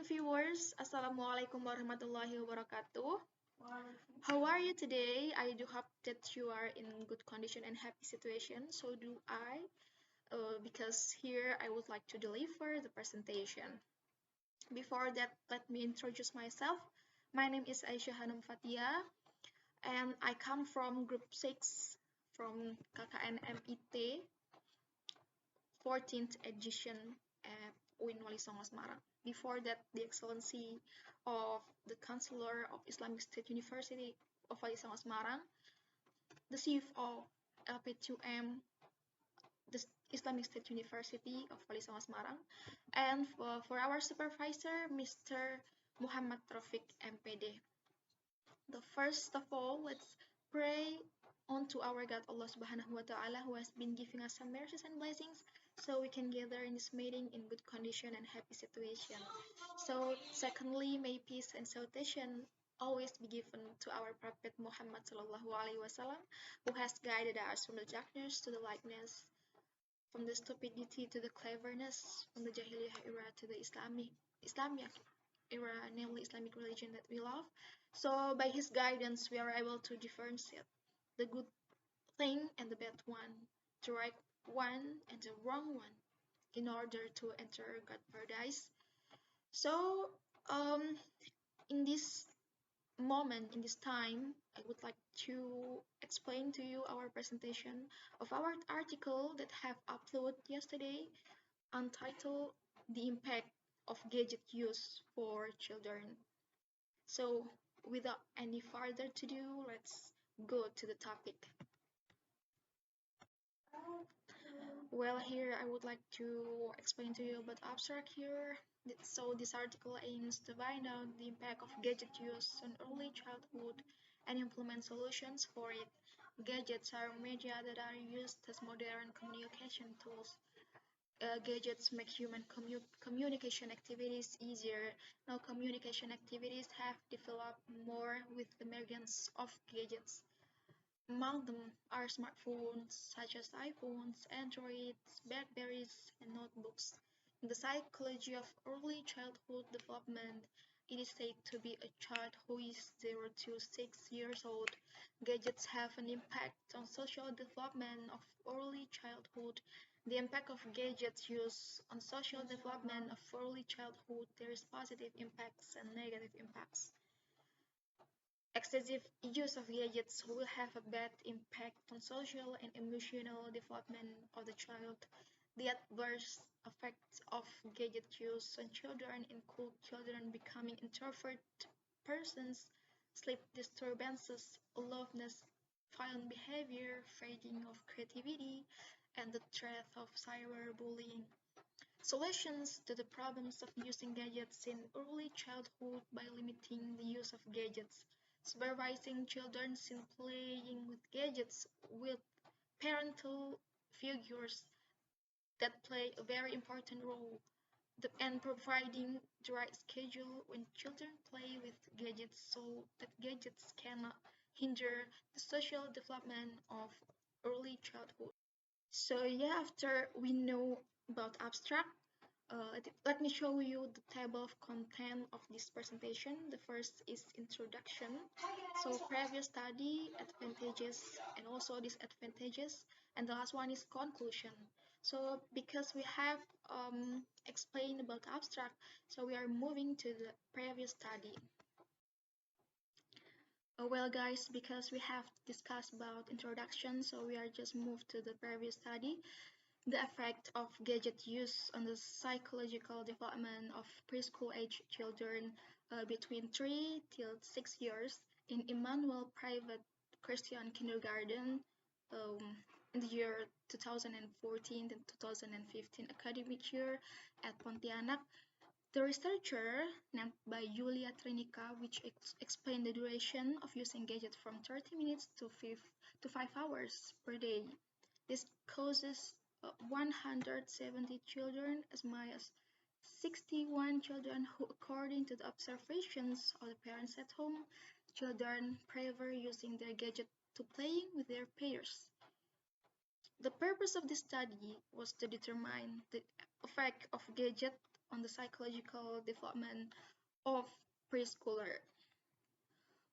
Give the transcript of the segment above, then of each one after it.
viewers, Assalamualaikum warahmatullahi wabarakatuh. How are you today? I do hope that you are in good condition and happy situation. So do I, because here I would like to deliver the presentation. Before that, let me introduce myself. My name is Aisyah Hanum Fathia, and I come from Group 6 from KKN MIT 14th edition at UIN Wali Songo Semarang. Before that, the Excellency of the Chancellor of Islamic State University of Wali Songo Semarang, the CFO LP2M, the Islamic State University of Wali Songo Semarang, and for our supervisor, Mr. Muhammad Taufik MPD. The first of all, let's pray unto our God Allah Subhanahu wa Ta'ala, who has been giving us some mercies and blessings so we can gather in this meeting in good condition and happy situation. So secondly, may peace and salutation always be given to our Prophet Muhammad Sallallahu Alaihi Wasallam, who has guided us from the darkness to the lightness, from the stupidity to the cleverness, from the Jahiliyah era to the Islamic era, namely Islamic religion that we love. So by his guidance, we are able to differentiate the good thing and the bad one, the right one and the wrong one, in order to enter God paradise. So in this moment, in this time, I would like to explain to you our presentation of our article that have uploaded yesterday, entitled "The Impact of Gadget Use for Children." So without any further ado, let's go to the topic. Well, here I would like to explain to you about abstract here. So this article aims to find out the impact of gadget use on early childhood and implement solutions for it. Gadgets are media that are used as modern communication tools. Gadgets make human communication activities easier. Now communication activities have developed more with the emergence of gadgets. Among them are smartphones such as iPhones, Androids, Blackberries, and notebooks. In the psychology of early childhood development, it is said to be a child who is 0 to 6 years old. Gadgets have an impact on social development of early childhood. The impact of gadgets use on social development of early childhood, there is positive impacts and negative impacts. Excessive use of gadgets will have a bad impact on social and emotional development of the child. The adverse effects of gadget use on children include children becoming introvert persons, sleep disturbances, aloofness, violent behavior, fading of creativity, and the threat of cyberbullying. Solutions to the problems of using gadgets in early childhood by limiting the use of gadgets. Supervising children in playing with gadgets with parental figures that play a very important role, and providing the right schedule when children play with gadgets so that gadgets cannot hinder the social development of early childhood. So yeah, after we know about abstract, let me show you the table of content of this presentation. The first is introduction, so previous study, advantages, and also disadvantages, and the last one is conclusion. So because we have explained about abstract, so we are moving to the previous study. Well guys, because we have discussed about introduction, so we are just moved to the previous study. The effect of gadget use on the psychological development of preschool age children between 3 till 6 years in Emmanuel Private Christian Kindergarten in the year 2014 and 2015 academic year at Pontianak. The researcher, named by Julia Trinica, which explained the duration of using gadgets from 30 minutes to 5 hours per day. This causes 170 children as many as 61 children who, according to the observations of the parents at home, children prefer using their gadget to playing with their peers. The purpose of this study was to determine the effect of gadget on the psychological development of preschooler.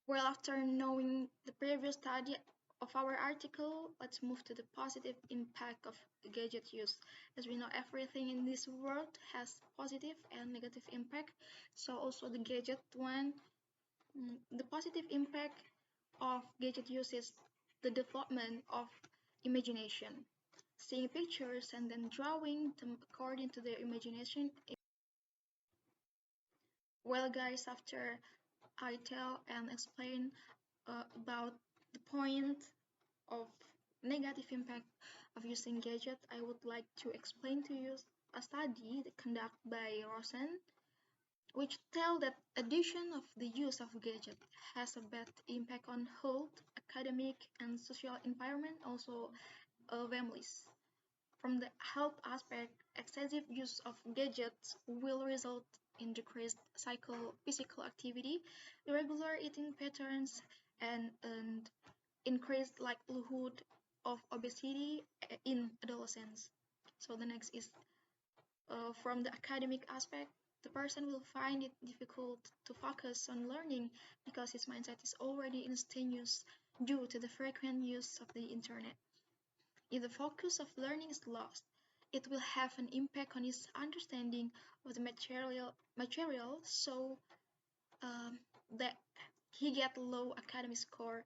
Well, after knowing the previous study of our article, let's move to the positive impact of gadget use. As we know, everything in this world has positive and negative impact. So also the gadget one, the positive impact of gadget use is the development of imagination. Seeing pictures and then drawing them according to their imagination. Well, guys, after I tell and explain about the point of negative impact of using gadget, I would like to explain to you a study conducted by Rosen, which tell that addition of the use of gadget has a bad impact on health, academic, and social environment, also families. From the health aspect, excessive use of gadgets will result in decreased physical activity, irregular eating patterns, and increased likelihood of obesity in adolescents. So the next is from the academic aspect, the person will find it difficult to focus on learning because his mindset is already instantaneous due to the frequent use of the internet. If the focus of learning is lost, it will have an impact on his understanding of the material so that he get low academic score.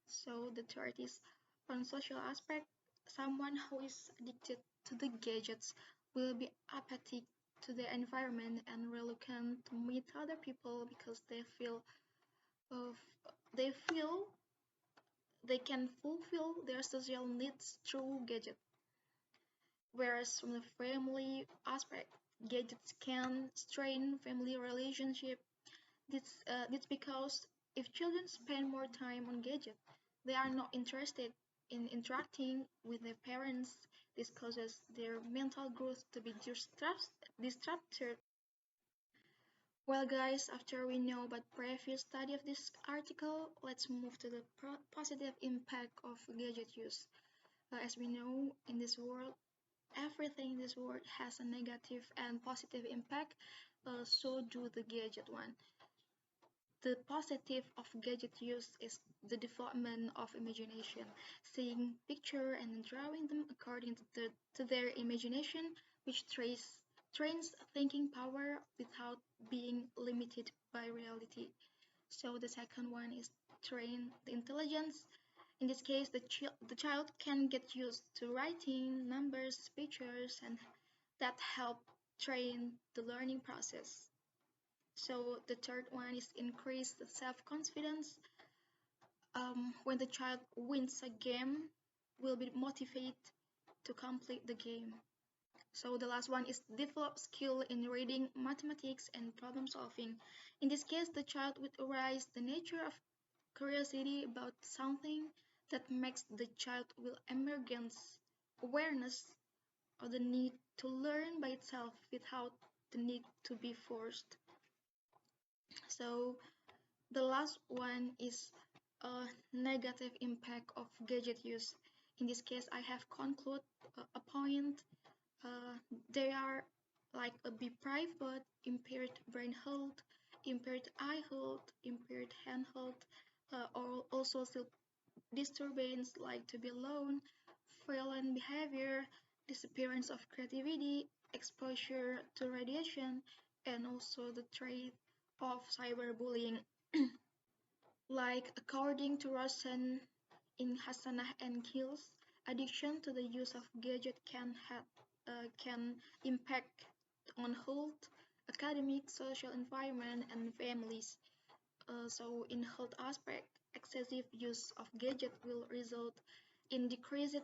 So the third is on social aspect, someone who is addicted to the gadgets will be apathic to the environment and reluctant to meet other people because uh, they feel they can fulfill their social needs through gadgets. Whereas from the family aspect, gadgets can strain family relationship. This because if children spend more time on gadgets, they are not interested in interacting with their parents. This causes their mental growth to be disrupted. Well, guys, after we know about previous study of this article, let's move to the positive impact of gadget use. As we know, in this world, everything in this world has a negative and positive impact, so do the gadget one. The positive of gadget use is the development of imagination, seeing picture and drawing them according to their imagination, which trains thinking power without being limited by reality. So the second one is train the intelligence. In this case, the child can get used to writing, numbers, pictures, and that help train the learning process. So the third one is increase the self-confidence. When the child wins a game, will be motivated to complete the game. So the last one is develop skill in reading, mathematics, and problem solving. In this case, the child would arise the nature of curiosity about something that makes the child will emergence awareness of the need to learn by itself without the need to be forced. So the last one is a negative impact of gadget use. In this case, I have concluded a point. They are like a deprived but impaired brain health, impaired eye health, impaired hand health, or also sleep disturbance like to be alone, violent behavior, disappearance of creativity, exposure to radiation, and also the threat of cyberbullying. Like according to Rosen in Hassanah and Kills, addiction to the use of gadget can impact on health, academic, social environment, and families. So in health aspect, excessive use of gadget will result in decreased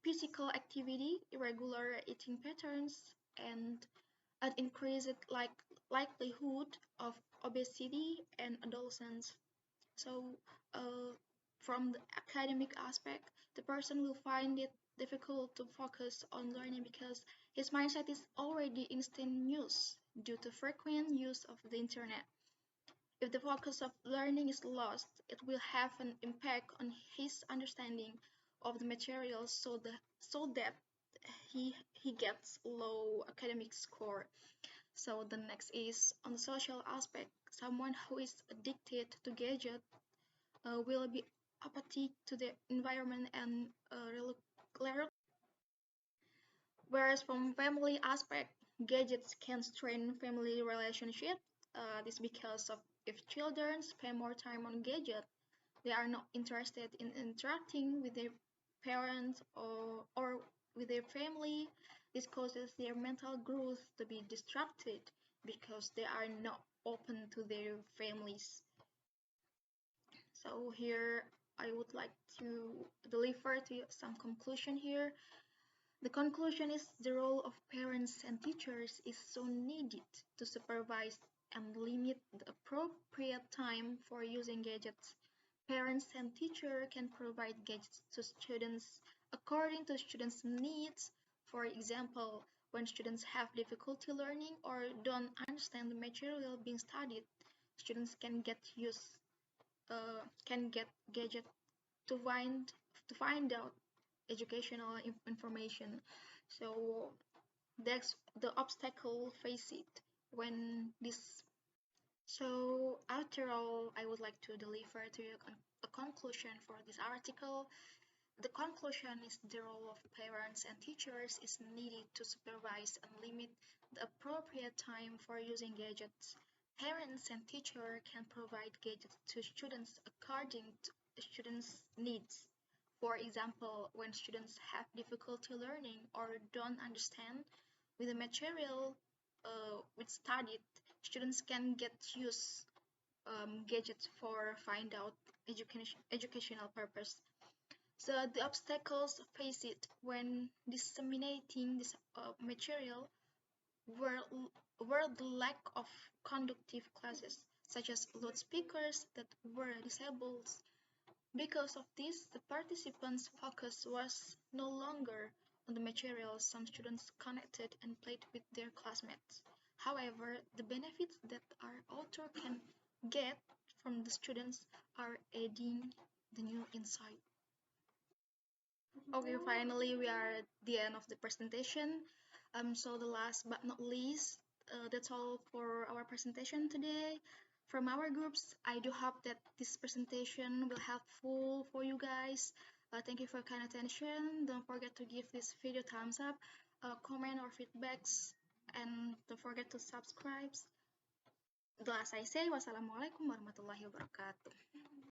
physical activity, irregular eating patterns, and an increased likelihood of obesity and adolescence. So, from the academic aspect, the person will find it difficult to focus on learning because his mindset is already instant news due to frequent use of the internet. If the focus of learning is lost, it will have an impact on his understanding of the material so that he gets low academic score. So the next is on the social aspect. Someone who is addicted to gadget will be apathic to the environment and whereas from family aspect, gadgets can strain family relationship. This because of if children spend more time on gadget, they are not interested in interacting with their parents or with their family. This causes their mental growth to be disrupted because they are not open to their families. So here I would like to deliver to you some conclusion here. The conclusion is the role of parents and teachers is so needed to supervise and limit the appropriate time for using gadgets. Parents and teachers can provide gadgets to students according to students' needs. For example, when students have difficulty learning or don't understand the material being studied, students can get gadget to find out educational information. So that's the obstacle face it when this. So after all, I would like to deliver to you a conclusion for this article. The conclusion is the role of parents and teachers is needed to supervise and limit the appropriate time for using gadgets. Parents and teachers can provide gadgets to students according to students' needs. For example, when students have difficulty learning or don't understand with the material with studied, students can get use gadgets for find out educational purpose. So the obstacles face it when disseminating this material were, were the lack of conductive classes, such as loudspeakers that were disabled. Because of this, the participants' focus was no longer on the material. Some students connected and played with their classmates. However, the benefits that our author can get from the students are adding the new insight. Okay, finally we are at the end of the presentation. So the last but not least, that's all for our presentation today. From our groups, I do hope that this presentation will helpful for you guys. Thank you for kind attention. Don't forget to give this video thumbs up, comment or feedbacks, and don't forget to subscribe. The last I say, wassalamualaikum warahmatullahi wabarakatuh.